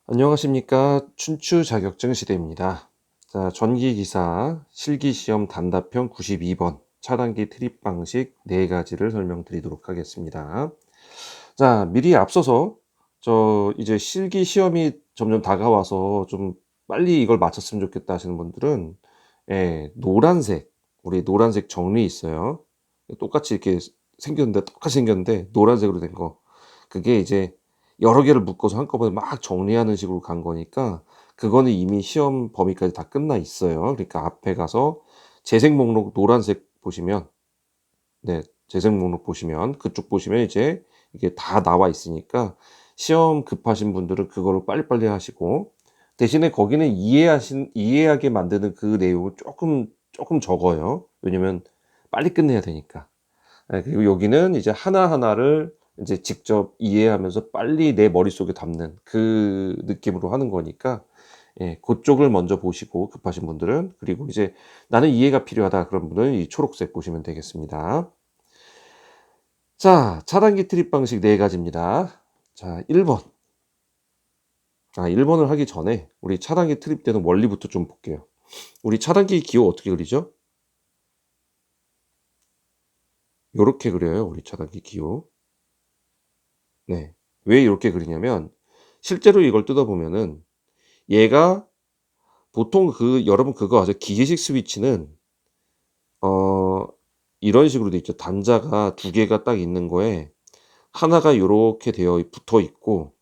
안녕하십니까. 춘추 자격증 시대입니다. 자, 전기기사 실기시험 단답형 92번 차단기 트립 방식 4가지를 설명드리도록 하겠습니다. 자, 미리 앞서서 이제 실기시험이 점점 다가와서 좀 빨리 이걸 마쳤으면 좋겠다 하시는 분들은 노란색, 우리 노란색 정리 있어요. 똑같이 이렇게 똑같이 생겼는데 노란색으로 된 거. 그게 이제 여러 개를 묶어서 한꺼번에 막 정리하는 식으로 간 거니까 그거는 이미 시험 범위까지 다 끝나 있어요. 그러니까 앞에 가서 재생 목록 노란색 보시면 재생 목록 보시면 그쪽 보시면 이제 이게 다 나와 있으니까 시험 급하신 분들은 그거를 빨리빨리 하시고 대신에 거기는 이해하게 만드는 그 내용은 조금 적어요. 왜냐면 빨리 끝내야 되니까. 그리고 여기는 이제 하나하나를 이제 직접 이해하면서 빨리 내 머릿속에 담는 그 느낌으로 하는 거니까 고쪽을 먼저 보시고 급하신 분들은. 그리고 이제 '나는 이해가 필요하다.' 그런 분은 이 초록색 보시면 되겠습니다. 자, 차단기 트립 방식 4가지입니다. 자, 1번. 1번을 하기 전에 우리 차단기 트립되는 원리부터 좀 볼게요. 우리 차단기 기호 어떻게 그리죠? 요렇게 그려요, 우리 차단기 기호. 네. 왜 요렇게 그리냐면 실제로 이걸 뜯어 보면은 얘가 보통 여러분 그거 아세요? 기계식 스위치는 어 이런 식으로 돼 있죠. 단자가 2개가 딱 있는 거에 하나가 요렇게 붙어 있고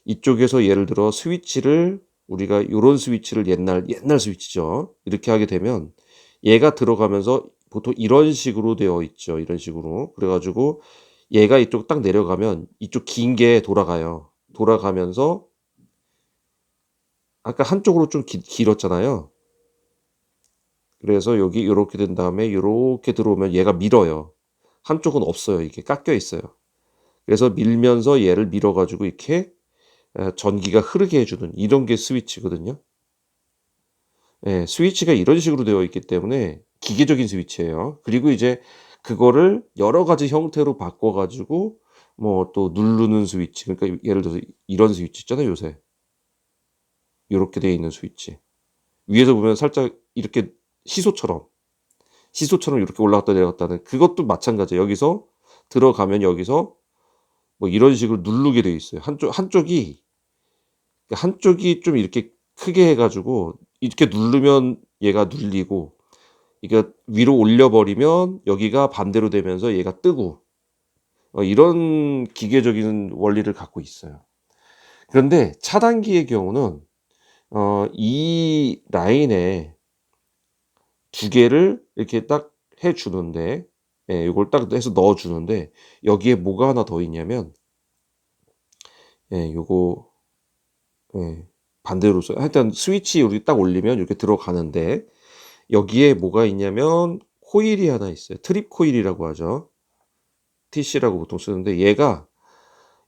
이쪽에서 예를 들어 스위치를 우리가 요런 스위치를 옛날 스위치죠. 이렇게 하게 되면 얘가 들어가면서 보통 이런 식으로 되어 있죠. 이런 식으로. 그래 가지고 얘가 이쪽 딱 내려가면 이쪽 긴 게 돌아가요. 돌아가면서 아까 한쪽으로 좀 길었잖아요. 그래서 여기 요렇게 된 다음에 요렇게 들어오면 얘가 밀어요. 한쪽은 없어요. 이게 깎여 있어요. 그래서 밀면서 얘를 밀어 가지고 이렇게 전기가 흐르게 해 주는 이런 게 스위치거든요. 예. 스위치가 이런 식으로 되어 있기 때문에 기계적인 스위치예요. 그리고 이제 그거를 여러 가지 형태로 바꿔 가지고 뭐 또 누르는 스위치, 그러니까 예를 들어서 이런 스위치 있잖아요, 요새. 요렇게 되어 있는 스위치. 위에서 보면 살짝 이렇게 시소처럼 이렇게 올라갔다 내려갔다 하는 그것도 마찬가지예요. 여기서 들어가면 여기서 뭐 이런 식으로 누르게 되어 있어요. 한쪽이 좀 이렇게 크게 해 가지고 이렇게 누르면 얘가 눌리고 이게 위로 올려 버리면 여기가 반대로 되면서 얘가 뜨고 이런 기계적인 원리를 갖고 있어요. 그런데 차단기의 경우는 이 라인에 2개를 이렇게 딱 해 주는데 요걸 딱 해서 넣어 주는데 여기에 뭐가 하나 더 있냐면 요거 반대로 써요. 하여튼 스위치 여기 딱 올리면 이렇게 들어가는데 여기에 뭐가 있냐면 코일이 하나 있어요. 트립 코일이라고 하죠. TC라고 보통 쓰는데 얘가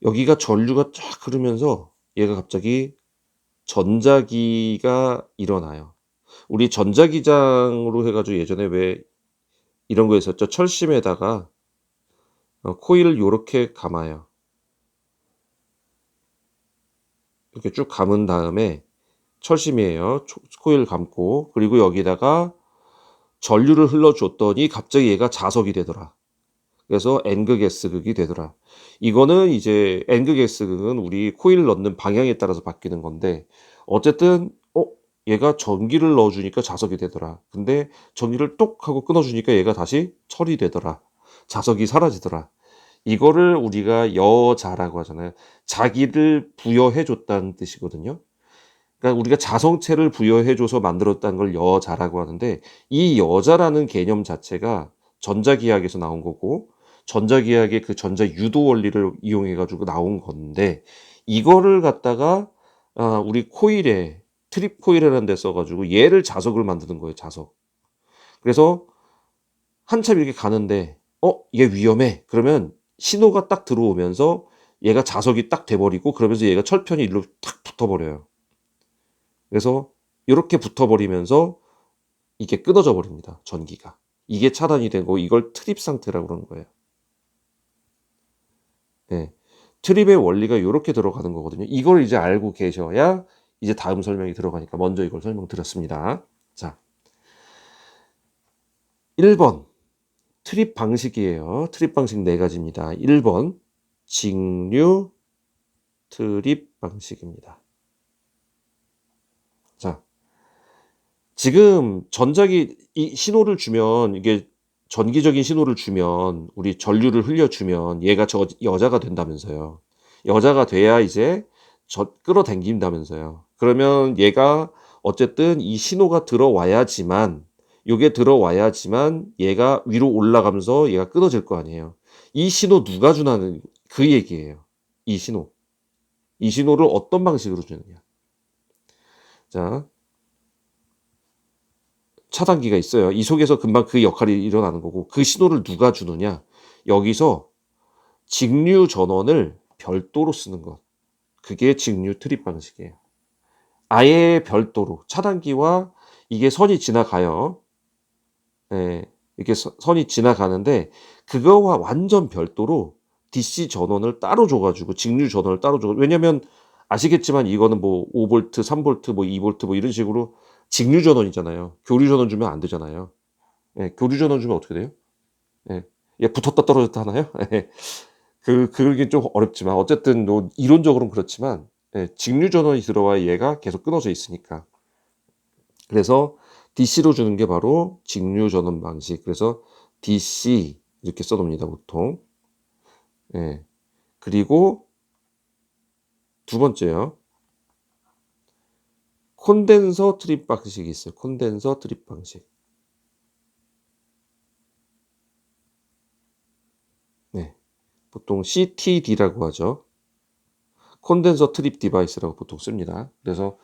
여기가 전류가 쫙 흐르면서 얘가 갑자기 전자기가 일어나요. 우리 전자기장으로 해 가지고 예전에 왜 이런 거 있었죠. 철심에다가 코일을 요렇게 감아요. 이렇게 쭉 감은 다음에 철심이에요. 코일 감고 그리고 여기다가 전류를 흘러 줬더니 갑자기 얘가 자석이 되더라. 그래서 N극 S극이 되더라. 이거는 이제 N극 S극은 우리 코일 넣는 방향에 따라서 바뀌는 건데 어쨌든 얘가 전기를 넣어 주니까 자석이 되더라. 근데 전기를 똑 하고 끊어 주니까 얘가 다시 철이 되더라. 자석이 사라지더라. 이거를 우리가 여자라고 하잖아요. 자기를 부여해 줬다는 뜻이거든요. 그러니까 우리가 자성체를 부여해 줘서 만들었다는 걸 여자라고 하는데 이 여자라는 개념 자체가 전자기하학에서 나온 거고 전자기하학의 그 전자 유도 원리를 이용해 가지고 나온 건데 이거를 갖다가 우리 코일에 트립 코일이라는 데 써 가지고 얘를 자석을 만드는 거예요, 자석. 그래서 한참 이렇게 가는데 얘 위험해.' 그러면 신호가 딱 들어오면서 얘가 자석이 딱 돼 버리고 그러면서 얘가 철편이 일로 탁 붙어 버려요. 그래서 요렇게 붙어 버리면서 이게 끊어져 버립니다, 전기가. 이게 차단이 되고 이걸 트립 상태라고 그러는 거예요. 예. 트립의 원리가 요렇게 들어가는 거거든요. 이걸 이제 알고 계셔야 이제 다음 설명이 들어가니까 먼저 이걸 설명드렸습니다. 자, 1번 트립 방식이에요. 트립 방식 4가지입니다. 1번 직류 트립 방식입니다. 자, 지금 전자기 이 신호를 주면 이게 전기적인 신호를 주면 우리 전류를 흘려주면 얘가 여자가 된다면서요. 여자가 돼야 이제 끌어당긴다면서요. 그러면 얘가 어쨌든 이 신호가 들어와야지만 요게 들어와야지만 얘가 위로 올라가면서 얘가 끊어질 거 아니에요. 이 신호 누가 주나는 그 얘기예요. 이 신호. 이 신호를 어떤 방식으로 주느냐. 자, 차단기가 있어요. 이 속에서 금방 그 역할이 일어나는 거고 그 신호를 누가 주느냐. 여기서 직류 전원을 별도로 쓰는 것. 그게 직류 트립 방식이에요. 아예 별도로 차단기와 이게 선이 지나가요. 네, 이렇게 선이 지나가는데 그거와 완전 별도로 DC 전원을 따로 줘가지고 직류 전원을 따로 줘. 왜냐면 아시겠지만 이거는 뭐 5V, 3V, 뭐 2V 뭐 이런 식으로 직류 전원이잖아요. 교류 전원 주면 안 되잖아요. 예, 교류 전원 주면 어떻게 돼요? 예, 얘 붙었다 떨어졌다 하나요? 예, 그게 좀 어렵지만 어쨌든 뭐 이론적으로는 그렇지만 예, 직류 전원이 들어와야 얘가 계속 끊어져 있으니까. 그래서 DC로 주는 게 바로 직류 전원 방식. 그래서 DC 이렇게 써놓습니다, 보통. 예. 그리고 두 번째요. 콘덴서 트립 방식이 있어요. 콘덴서 트립 방식. 네. 보통 CTD라고 하죠. 콘덴서 트립 디바이스라고 보통 씁니다. 그래서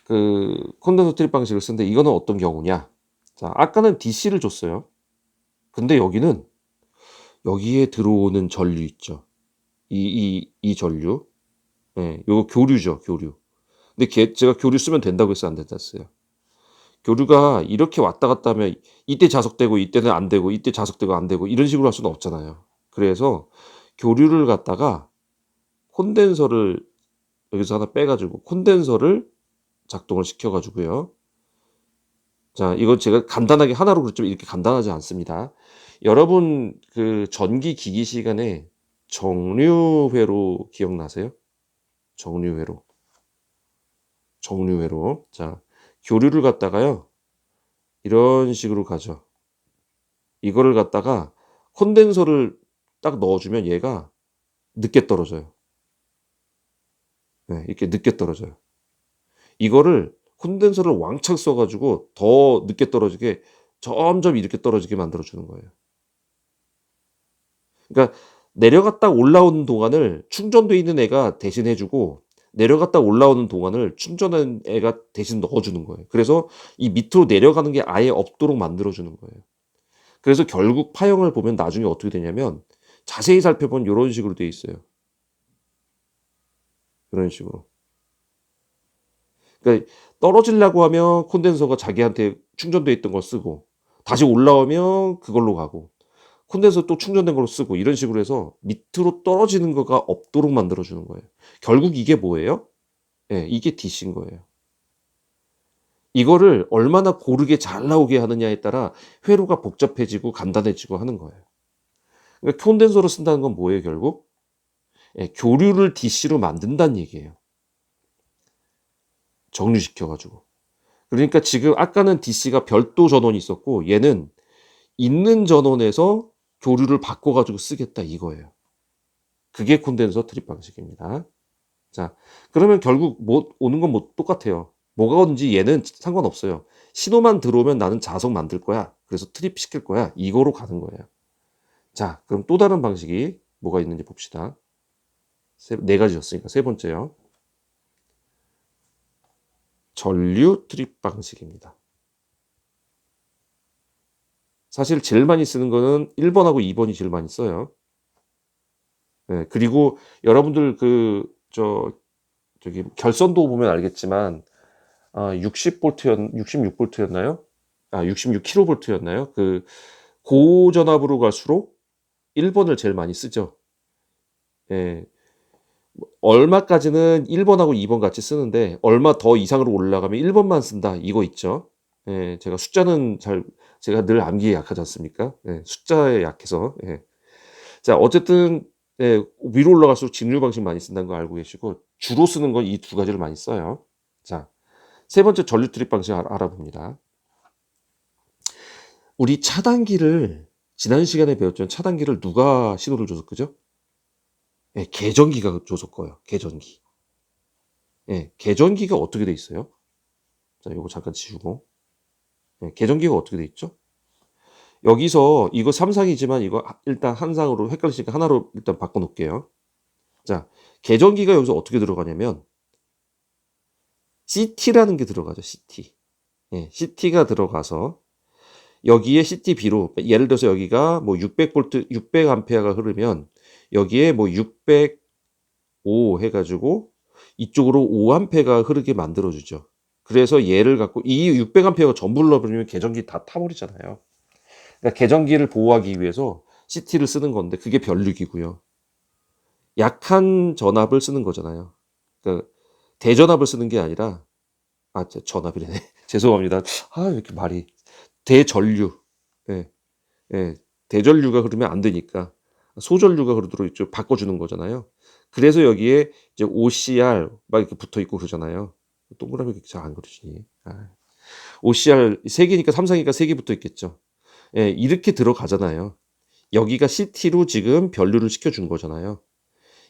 그 콘덴서 트립 방식을 쓰는데 이거는 어떤 경우냐? 자, 아까는 DC를 줬어요. 근데 여기는 여기에 들어오는 전류 있죠. 이 전류. 예, 요거 교류죠, 교류. 근데 제가 교류 쓰면 된다고 했어요, 안 된다 했어요? 교류가 이렇게 왔다 갔다 하면 이때 자석되고 이때는 안 되고 이때 자석되고 안 되고 이런 식으로 할 수는 없잖아요. 그래서 교류를 갖다가 콘덴서를 여기서 하나 빼가지고 콘덴서를 작동을 시켜가지고요. 자, 이건 제가 간단하게 하나로 그랬지만 이렇게 간단하지 않습니다. 여러분 그 전기 기기 시간에 정류회로 기억나세요? 정류회로. 정류회로. 자, 교류를 갖다가요. 이런 식으로 가죠. 이거를 갖다가 콘덴서를 딱 넣어주면 얘가 늦게 떨어져요. 네, 이렇게 늦게 떨어져요. 이거를 콘덴서를 왕창 써가지고 더 늦게 떨어지게 점점 이렇게 떨어지게 만들어주는 거예요. 그러니까 내려갔다 올라오는 동안을 충전돼 있는 애가 대신 해주고 내려갔다 올라오는 동안을 충전한 애가 대신 넣어주는 거예요. 그래서 이 밑으로 내려가는 게 아예 없도록 만들어주는 거예요. 그래서 결국 파형을 보면 나중에 어떻게 되냐면 자세히 살펴보면 이런 식으로 돼 있어요. 이런 식으로. 그러니까 떨어지려고 하면 콘덴서가 자기한테 충전돼 있던 걸 쓰고 다시 올라오면 그걸로 가고 콘덴서 또 충전된 걸로 쓰고 이런 식으로 해서 밑으로 떨어지는 거가 없도록 만들어주는 거예요. 결국 이게 뭐예요? 예, 이게 DC인 거예요. 이거를 얼마나 고르게 잘 나오게 하느냐에 따라 회로가 복잡해지고 간단해지고 하는 거예요. 그러니까 콘덴서를 쓴다는 건 뭐예요, 결국? 예, 교류를 DC로 만든다는 얘기예요. 정류시켜가지고. 그러니까 지금 아까는 DC가 별도 전원이 있었고 얘는 있는 전원에서 교류를 바꿔가지고 쓰겠다 이거예요. 그게 콘덴서 트립 방식입니다. 자, 그러면 결국 뭐 오는 건 뭐 똑같아요. 뭐가 오는지 얘는 상관없어요. 신호만 들어오면 나는 자석 만들 거야. 그래서 트립 시킬 거야. 이거로 가는 거예요. 자, 그럼 또 다른 방식이 뭐가 있는지 봅시다. 네 가지였으니까 세 번째요. 전류 트립 방식입니다. 사실 제일 많이 쓰는 거는 1번하고 2번이 제일 많이 써요. 네, 그리고 여러분들 저기 결선도 보면 알겠지만 66V였나요? 66kV였나요? 그 고전압으로 갈수록 1번을 제일 많이 쓰죠. 예. 얼마까지는 1번하고 2번 같이 쓰는데 얼마 더 이상으로 올라가면 1번만 쓴다 이거 있죠. 예. 제가 늘 암기에 약하지 않습니까? 예. 숫자에 약해서. 예. 자 어쨌든 예 위로 올라갈수록 직류 방식 많이 쓴다는 거 알고 계시고 주로 쓰는 건 이 두 가지를 많이 써요. 자 세 번째 전류 트립 방식 알아봅니다. 우리 차단기를 지난 시간에 배웠죠. 차단기를 누가 신호를 줘서 끄죠? 예 계전기가 줘서 꺼요, 계전기. 예 계전기가 어떻게 돼 있어요? 자 요거 잠깐 지우고. 예 계전기가 어떻게 돼 있죠? 여기서 이거 3 상이지만 이거 일단 한 상으로 헷갈리시니까 하나로 일단 바꿔 놓을게요. 자 계전기가 여기서 어떻게 들어가냐면 CT라는 게 들어가죠, CT. 예 CT가 들어가서 여기에 CTB로 예를 들어서 여기가 뭐 600V 600 암페어가 흐르면 여기에 뭐 605 해 가지고 이쪽으로 5 암페어가 흐르게 만들어 주죠. 그래서 얘를 갖고 이 600 암페어가 전부 흘러 버리면 계전기 다 타 버리잖아요. 그러니까 계전기를 보호하기 위해서 CT를 쓰는 건데 그게 변류기고요. 약한 전압을 쓰는 거잖아요. 그러니까 대전압을 쓰는 게 아니라 전압이래네. 죄송합니다. 왜 이렇게 말이 대전류. 예. 예. 대전류가 흐르면 안 되니까 소전류가 흐르도록 이쪽 바꿔 주는 거잖아요. 그래서 여기에 이제 OCR 막 이렇게 붙어 있고 그러잖아요. 동그라미 잘 안 그려지니. OCR 3 개니까 3 상이니까 3개 붙어 있겠죠. 예. 이렇게 들어가잖아요. 여기가 CT로 지금 변류를 시켜 준 거잖아요.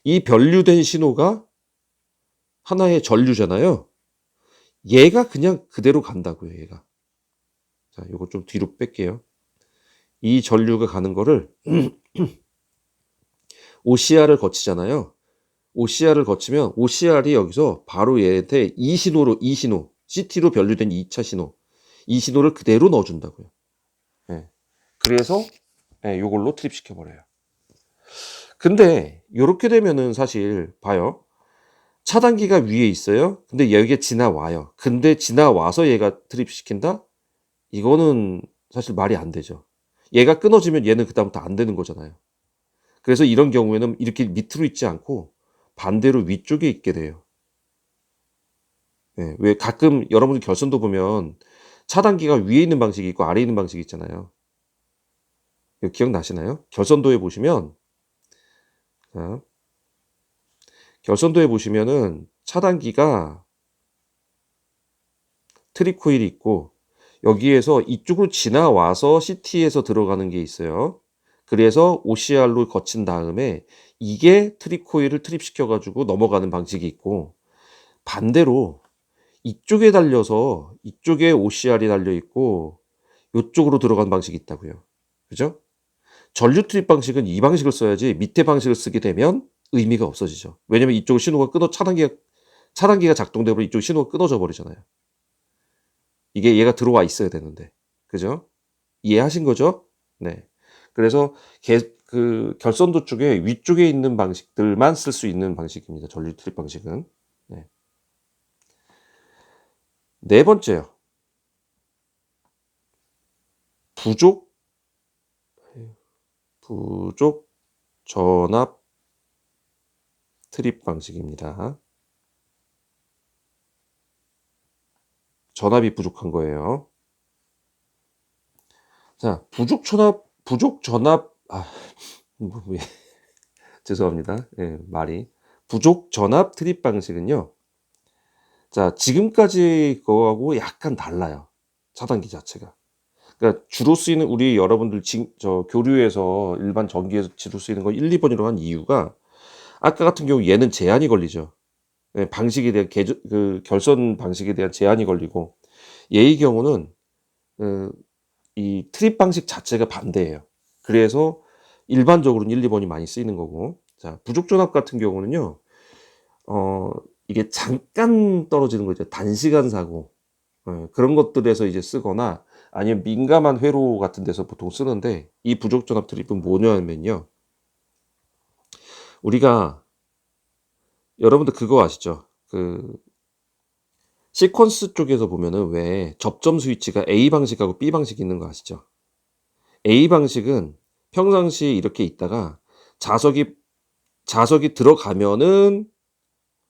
이 변류된 신호가 하나의 전류잖아요. 얘가 그냥 그대로 간다고요, 얘가. 자, 요거 좀 뒤로 뺄게요. 이 전류가 가는 거를 OCR을 거치잖아요. OCR을 거치면 OCR이 여기서 바로 얘한테 이 신호, CT로 변류된 2차 신호, 이 신호를 그대로 넣어준다고요. 예. 그래서 예, 요걸로 트립시켜 버려요. 근데 요렇게 되면은 사실 봐요. 차단기가 위에 있어요. 근데 여기에 지나와요. 근데 지나와서 얘가 트립시킨다? 이거는 사실 말이 안 되죠. 얘가 끊어지면 얘는 그다음부터 안 되는 거잖아요. 그래서 이런 경우에는 이렇게 밑으로 있지 않고 반대로 위쪽에 있게 돼요. 예, 왜 가끔 여러분들 결선도 보면 차단기가 위에 있는 방식이 있고 아래에 있는 방식이 있잖아요. 이거 기억나시나요? 결선도에 보시면 자, 결선도에 보시면은 차단기가 트립 코일이 있고 여기에서 이쪽으로 지나와서 CT에서 들어가는 게 있어요. 그래서 OCR로 거친 다음에 이게 트립 코일을 트립시켜 가지고 넘어가는 방식이 있고 반대로 이쪽에 달려서 이쪽에 OCR이 달려 있고 요쪽으로 들어가는 방식이 있다고요. 그죠? 전류 트립 방식은 이 방식을 써야지 밑에 방식을 쓰게 되면 의미가 없어지죠. 왜냐면 이쪽 신호가 차단기가 작동되면 이쪽 신호가 끊어져 버리잖아요. 이게 얘가 들어와 있어야 되는데. 그죠? 이해하신 거죠? 네. 그래서 그 결선도 쪽에 위쪽에 있는 방식들만 쓸 수 있는 방식입니다. 전류 트립 방식은. 네. 네 번째요. 부족 전압 트립 방식입니다. 전압이 부족한 거예요. 자, 부족 전압, 죄송합니다. 예, 말이. 부족 전압 트립 방식은요. 자, 지금까지 거하고 약간 달라요. 차단기 자체가. 그러니까 주로 쓰이는 우리 여러분들 교류에서 일반 전기에서 주로 쓰이는 거 1, 2번이라고 한 이유가 아까 같은 경우 얘는 제한이 걸리죠. 예, 방식에 대한 결선 방식에 대한 제한이 걸리고 얘의 경우는 이 트립 방식 자체가 반대예요. 그래서 일반적으로는 1, 2번이 많이 쓰이는 거고. 자, 부족 전압 같은 경우는요. 이게 잠깐 떨어지는 거죠. 단시간 사고. 그런 것들에서 이제 쓰거나 아니면 민감한 회로 같은 데서 보통 쓰는데 이 부족 전압 트립은 뭐냐면요. 우리가 여러분들 그거 아시죠? 그 시퀀스 쪽에서 보면은 왜 접점 스위치가 A 방식하고 B 방식이 있는 거 아시죠? A 방식은 평상시에 이렇게 있다가 자석이 들어가면은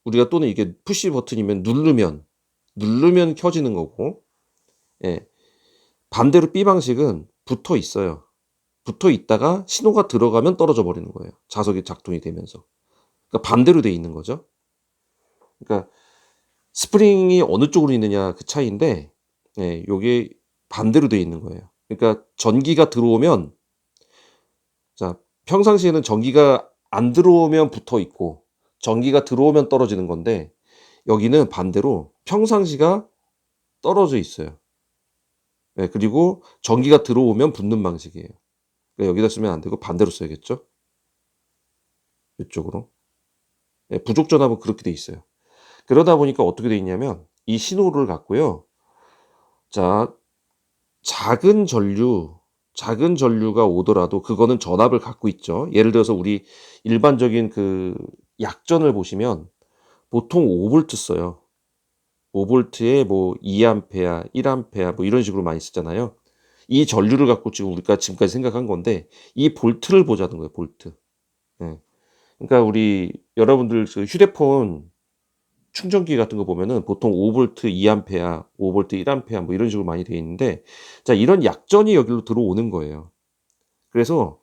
우리가 또는 이게 푸시 버튼이면 누르면 켜지는 거고, 예. 반대로 B 방식은 붙어 있어요. 붙어 있다가 신호가 들어가면 떨어져 버리는 거예요. 자석이 작동이 되면서. 그러니까 반대로 돼 있는 거죠. 그러니까 스프링이 어느 쪽으로 있느냐 그 차이인데, 예, 요게 반대로 돼 있는 거예요. 그러니까 전기가 들어오면, 자, 평상시에는 전기가 안 들어오면 붙어 있고 전기가 들어오면 떨어지는 건데, 여기는 반대로 평상시가 떨어져 있어요. 예, 그리고 전기가 들어오면 붙는 방식이에요. 그러니까 여기다 쓰면 안 되고 반대로 써야겠죠? 이쪽으로. 예, 부족 전압은 그렇게 돼 있어요. 그러다 보니까 어떻게 돼 있냐면 이 신호를 갖고요. 자, 작은 전류가 오더라도 그거는 전압을 갖고 있죠. 예를 들어서 우리 일반적인 그 약전을 보시면 보통 5V 써요. 5V에 뭐 2A, 1A 뭐 이런 식으로 많이 쓰잖아요. 이 전류를 갖고 지금 우리가 지금까지 생각한 건데, 이 볼트를 보자는 거예요, 볼트. 예. 그러니까 우리 여러분들 그 휴대폰 충전기 같은 거 보면은 보통 5V, 2A, 5V, 1A 뭐 이런 식으로 많이 되어 있는데, 자, 이런 약전이 여기로 들어오는 거예요. 그래서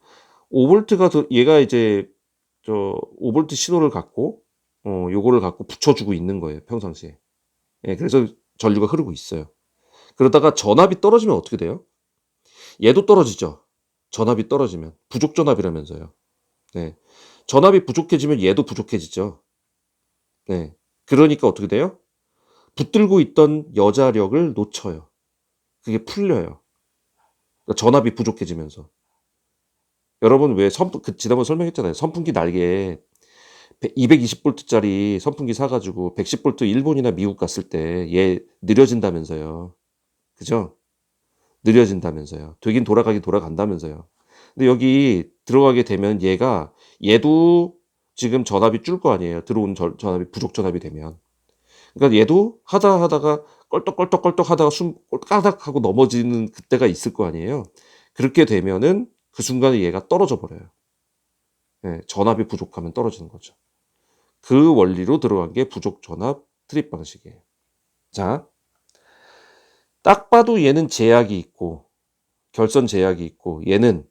5V가 얘가 이제 저 5V 신호를 갖고 요거를 갖고 붙여주고 있는 거예요, 평상시에. 예, 그래서 전류가 흐르고 있어요. 그러다가 전압이 떨어지면 어떻게 돼요? 얘도 떨어지죠. 전압이 떨어지면 부족 전압이라면서요. 네. 전압이 부족해지면 얘도 부족해지죠. 네. 그러니까 어떻게 돼요? 붙들고 있던 여자력을 놓쳐요. 그게 풀려요. 그러니까 전압이 부족해지면서. 여러분 왜 지난번에 설명했잖아요. 선풍기 날개에 220V짜리 선풍기 사가지고 110V 일본이나 미국 갔을 때 얘 느려진다면서요. 그죠? 느려진다면서요. 되긴 돌아간다면서요. 근데 여기 들어가게 되면 얘도 지금 전압이 줄 거 아니에요. 들어온 전압이 부족 전압이 되면. 그러니까 얘도 하다가 껄떡껄떡 하다가 숨 까닥 하고 넘어지는 그때가 있을 거 아니에요. 그렇게 되면은 그 순간에 얘가 떨어져 버려요. 예, 전압이 부족하면 떨어지는 거죠. 그 원리로 들어간 게 부족 전압 트립 방식이에요. 자, 딱 봐도 얘는 제약이 있고 결선 제약이 있고, 얘는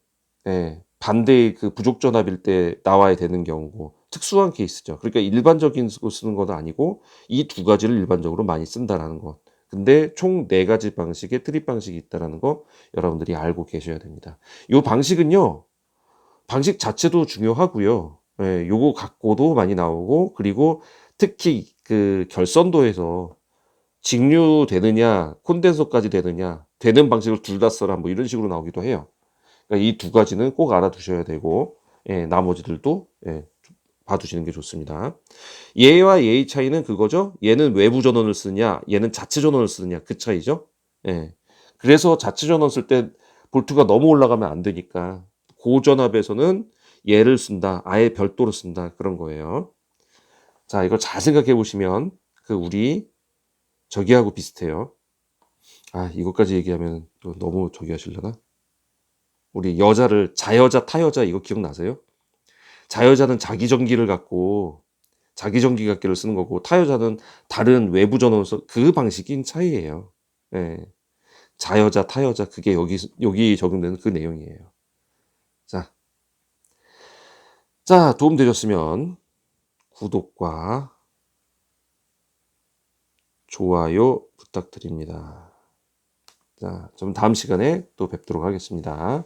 반대의 그 부족 전압일 때 나와야 되는 경우고 특수한 케이스죠. 그러니까 일반적인 거 쓰는 건 아니고 이 두 가지를 일반적으로 많이 쓴다라는 것. 근데 총 4가지 방식의 트립 방식이 있다라는 거 여러분들이 알고 계셔야 됩니다. 이 방식은요, 방식 자체도 중요하고요. 예, 요거 갖고도 많이 나오고, 그리고 특히 그 결선도에서 직류되느냐 콘덴서까지 되느냐 되는 방식을 둘 다 써라 뭐 이런 식으로 나오기도 해요. 그러니까 이 두 가지는 꼭 알아두셔야 되고, 예, 나머지들도 봐두시는 게 좋습니다. 얘와 얘의 차이는 그거죠. 얘는 외부 전원을 쓰냐 얘는 자체 전원을 쓰느냐 그 차이죠. 예. 그래서 자체 전원 쓸 때 볼트가 너무 올라가면 안 되니까 고전압에서는 얘를 쓴다. 아예 별도로 쓴다. 그런 거예요. 자, 이걸 잘 생각해 보시면 그 우리 저기하고 비슷해요. 아, 이것까지 얘기하면 또 너무 저기 하시려나? 우리 여자를 자여자 타여자 이거 기억나세요? 자여자는 자기 전기를 갖고 자기 전기 갖기를 쓰는 거고, 타여자는 다른 외부 전원을 그 방식인 차이예요. 예. 자여자 타여자 그게 여기 적용되는 그 내용이에요. 자, 도움 되셨으면 구독과 좋아요 부탁드립니다. 자, 좀 다음 시간에 또 뵙도록 하겠습니다.